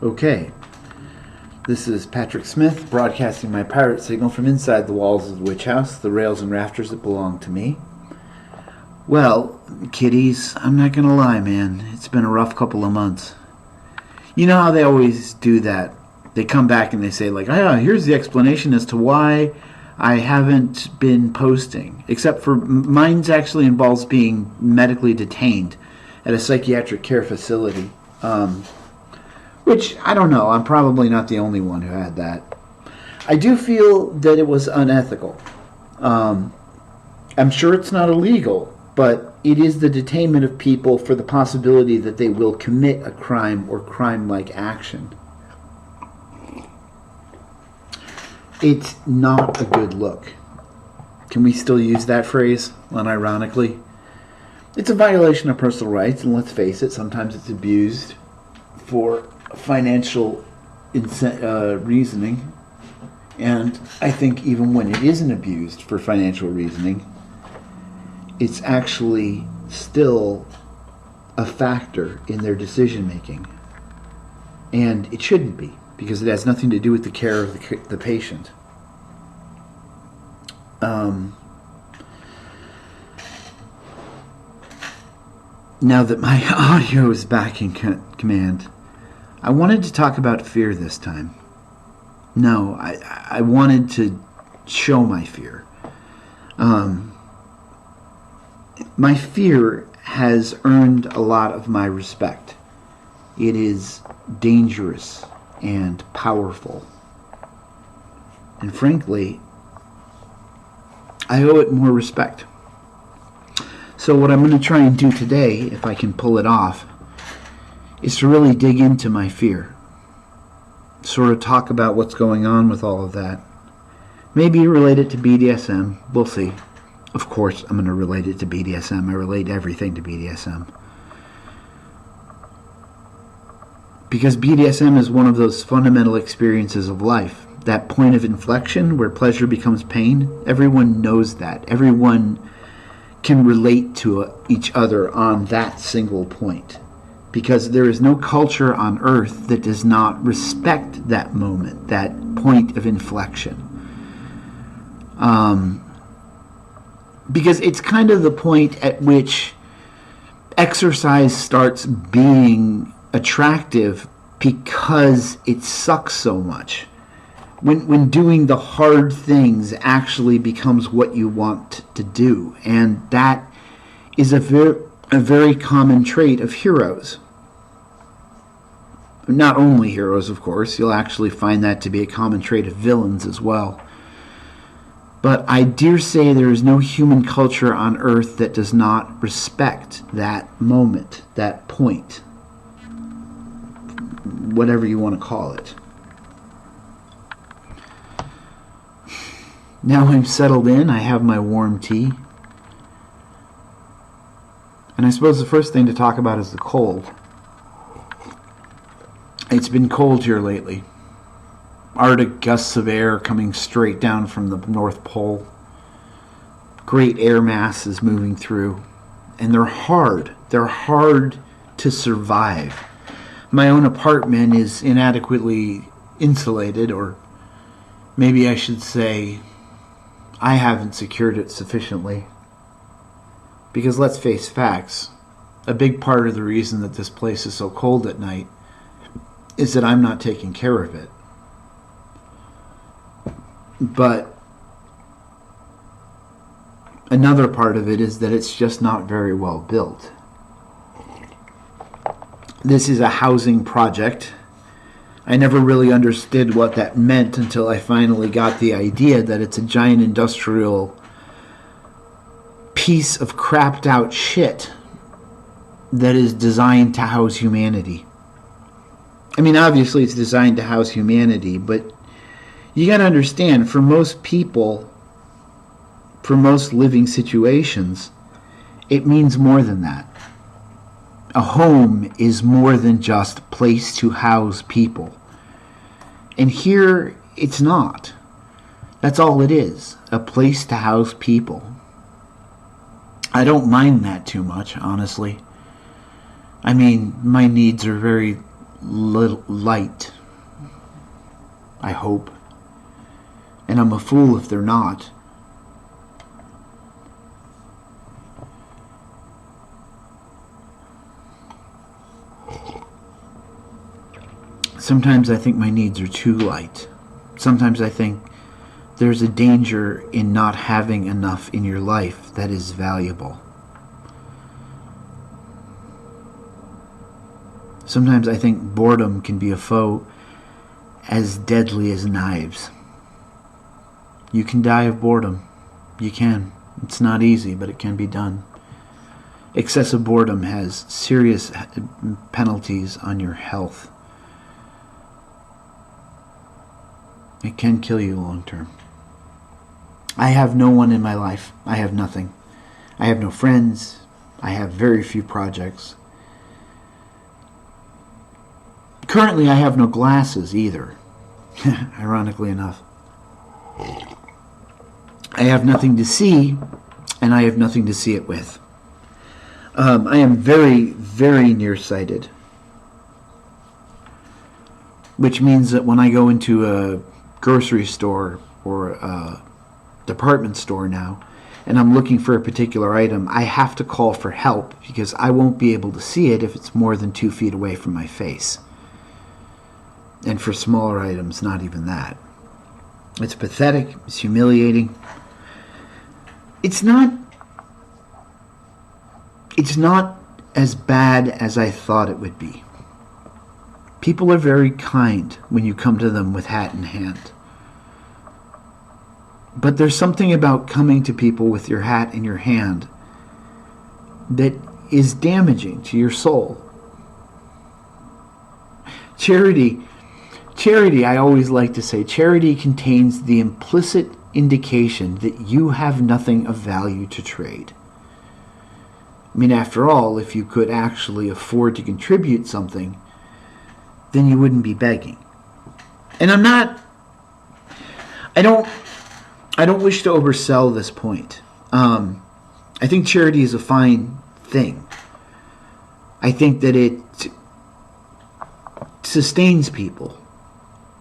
Okay, this is Patrick Smith broadcasting my pirate signal from inside the walls of the witch house, the rails and rafters that belong to me. Well, kiddies, I'm not gonna lie, man. It's been a rough couple of months. You know how they always do that? They come back and they say, like, oh, here's the explanation as to why I haven't been posting. Except for mine's actually involves being medically detained at a psychiatric care facility. Which, I don't know, I'm probably not the only one who had that. I do feel that it was unethical. I'm sure it's not illegal, but it is the detainment of people for the possibility that they will commit a crime or crime-like action. It's not a good look. Can we still use that phrase, unironically? It's a violation of personal rights, and let's face it, sometimes it's abused for financial reasoning. And I think even when it isn't abused for financial reasoning, it's actually still a factor in their decision making. And it shouldn't be, because it has nothing to do with the care of the patient. Now that my audio is back in command, I wanted to talk about fear this time. No, I wanted to show my fear. My fear has earned a lot of my respect. It is dangerous and powerful. And frankly, I owe it more respect. So what I'm going to try and do today, if I can pull it off, is to really dig into my fear. Sort of talk about what's going on with all of that. Maybe relate it to BDSM. We'll see. Of course, I'm going to relate it to BDSM. I relate everything to BDSM. Because BDSM is one of those fundamental experiences of life. That point of inflection where pleasure becomes pain. Everyone knows that. Everyone can relate to each other on that single point. Because there is no culture on earth that does not respect that moment, that point of inflection. Because it's kind of the point at which exercise starts being attractive because it sucks so much. When doing the hard things actually becomes what you want to do. And that is a very common trait of heroes. Not only heroes, of course. You'll actually find that to be a common trait of villains as well. But I dare say there is no human culture on earth that does not respect that moment, that point. Whatever you want to call it. Now I'm settled in, I have my warm tea. And I suppose the first thing to talk about is the cold. It's been cold here lately. Arctic gusts of air coming straight down from the North Pole. Great air masses moving through. And they're hard. They're hard to survive. My own apartment is inadequately insulated, or maybe I should say I haven't secured it sufficiently. Because let's face facts, a big part of the reason that this place is so cold at night is that I'm not taking care of it. But another part of it is that it's just not very well built. This is a housing project. I never really understood what that meant until I finally got the idea that it's a giant industrial piece of crapped out shit that is designed to house humanity. I mean, obviously it's designed to house humanity, but you gotta understand, for most people, for most living situations, it means more than that. A home is more than just a place to house people. And here, it's not. That's all it is, a place to house people. I don't mind that too much, honestly. I mean, my needs are very light. I hope. And I'm a fool if they're not. Sometimes I think my needs are too light. Sometimes I think there's a danger in not having enough in your life that is valuable. Sometimes I think boredom can be a foe as deadly as knives. You can die of boredom. You can. It's not easy, but it can be done. Excessive boredom has serious penalties on your health. It can kill you long term. I have no one in my life. I have nothing. I have no friends. I have very few projects. Currently, I have no glasses either. Ironically enough. I have nothing to see, and I have nothing to see it with. I am very, very nearsighted. Which means that when I go into a grocery store or a department store now, and I'm looking for a particular item, I have to call for help because I won't be able to see it if it's more than 2 feet away from my face. And for smaller items, not even that. It's pathetic. It's humiliating. It's not as bad as I thought it would be. People are very kind when you come to them with hat in hand. But there's something about coming to people with your hat in your hand that is damaging to your soul. Charity, I always like to say, charity contains the implicit indication that you have nothing of value to trade. I mean, after all, if you could actually afford to contribute something, then you wouldn't be begging. And I don't wish to oversell this point. I think charity is a fine thing. I think that it sustains people.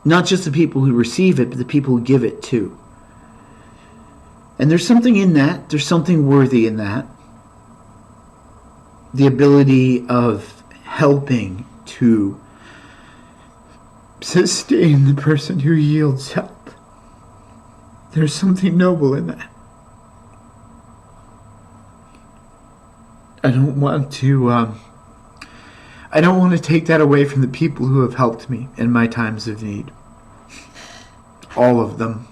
Not just the people who receive it, but the people who give it too. And there's something in that. There's something worthy in that. The ability of helping to sustain the person who yields help. There's something noble in that. I don't want to take that away from the people who have helped me in my times of need. All of them.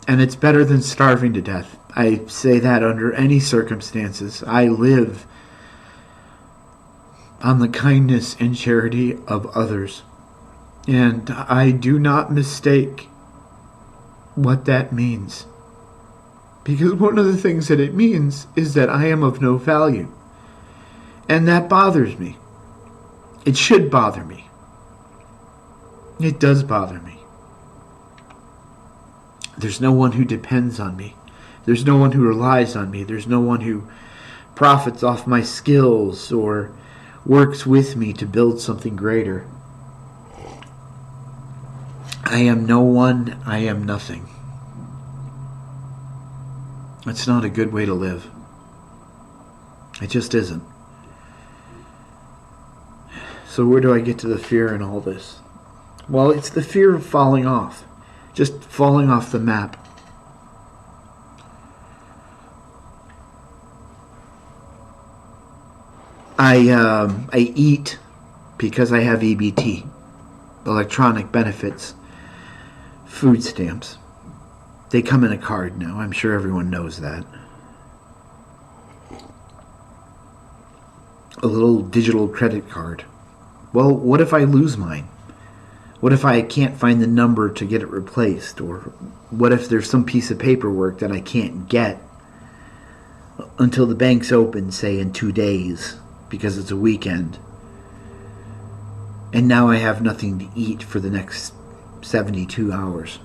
And it's better than starving to death. I say that under any circumstances. I live on the kindness and charity of others. And I do not mistake what that means. Because one of the things that it means is that I am of no value. And that bothers me. It should bother me. It does bother me. There's no one who depends on me. There's no one who relies on me. There's no one who profits off my skills or works with me to build something greater. I am no one. I am nothing. It's not a good way to live. It just isn't. So where do I get to the fear in all this? Well, it's the fear of falling off. Just falling off the map. I eat because I have EBT, electronic benefits, food stamps. They come in a card now. I'm sure everyone knows that. A little digital credit card. Well, what if I lose mine? What if I can't find the number to get it replaced? Or what if there's some piece of paperwork that I can't get until the bank's open, say in 2 days, because it's a weekend? And now I have nothing to eat for the next 72 hours.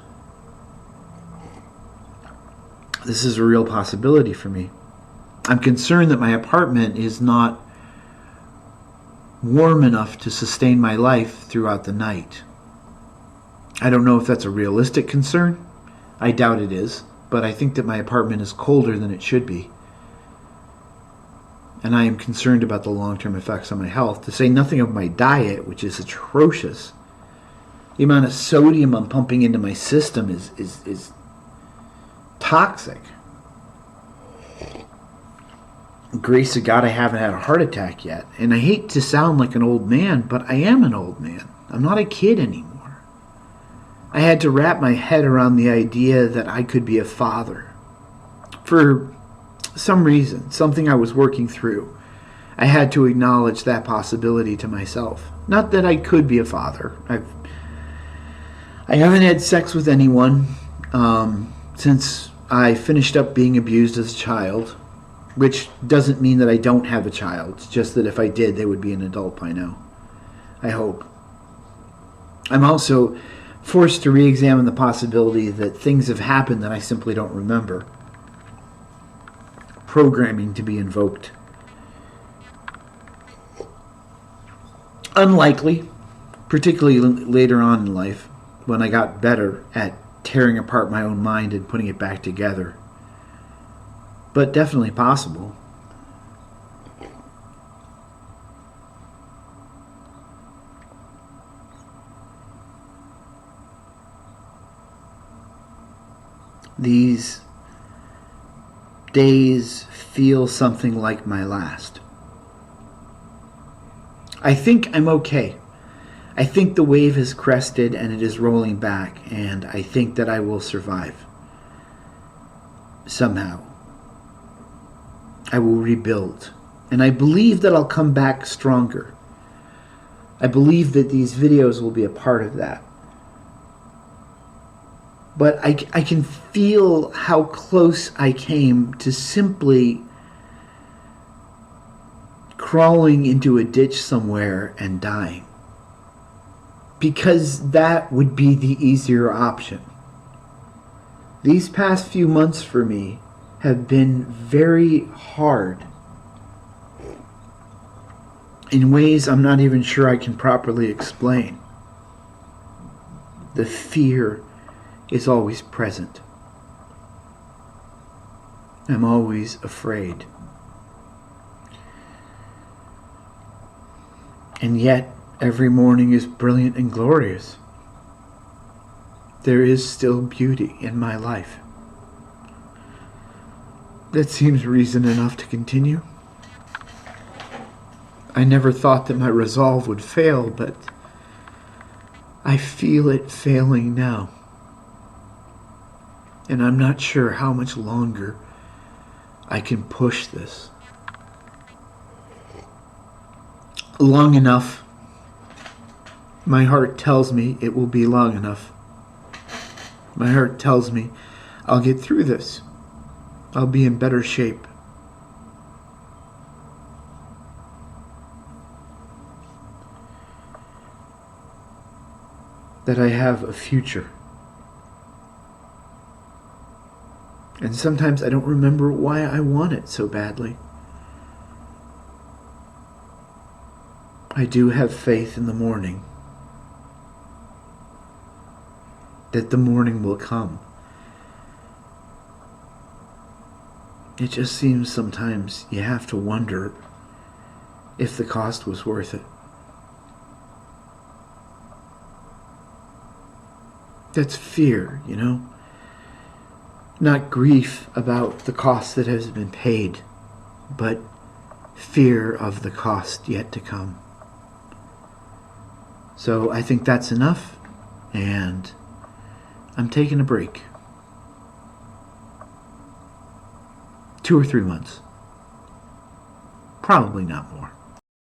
This is a real possibility for me. I'm concerned that my apartment is not warm enough to sustain my life throughout the night. I don't know if that's a realistic concern. I doubt it is, but I think that my apartment is colder than it should be. And I am concerned about the long-term effects on my health, to say nothing of my diet, which is atrocious. The amount of sodium I'm pumping into my system is toxic. Grace to God, I haven't had a heart attack yet. And I hate to sound like an old man, but I am an old man. I'm not a kid anymore. I had to wrap my head around the idea that I could be a father. For some reason, something I was working through, I had to acknowledge that possibility to myself. Not that I could be a father. I haven't had sex with anyone since I finished up being abused as a child. Which doesn't mean that I don't have a child. It's just that if I did, they would be an adult by now. I hope. I'm also forced to re-examine the possibility that things have happened that I simply don't remember. Programming to be invoked. Unlikely, particularly later on in life, when I got better at tearing apart my own mind and putting it back together. But definitely possible. These days feel something like my last. I think I'm okay. I think the wave has crested and it is rolling back, and I think that I will survive. Somehow. I will rebuild. And I believe that I'll come back stronger. I believe that these videos will be a part of that. But I can feel how close I came to simply crawling into a ditch somewhere and dying. Because that would be the easier option. These past few months for me have been very hard in ways I'm not even sure I can properly explain. The fear is always present. I'm always afraid. And yet, every morning is brilliant and glorious. There is still beauty in my life. That seems reason enough to continue. I never thought that my resolve would fail, but I feel it failing now. And I'm not sure how much longer I can push this. Long enough. My heart tells me it will be long enough. My heart tells me I'll get through this. I'll be in better shape. That I have a future. And sometimes I don't remember why I want it so badly. I do have faith in the morning. That the morning will come. It just seems sometimes you have to wonder if the cost was worth it. That's fear, you know? Not grief about the cost that has been paid, but fear of the cost yet to come. So I think that's enough, and I'm taking a break. 2 or 3 months. Probably not more.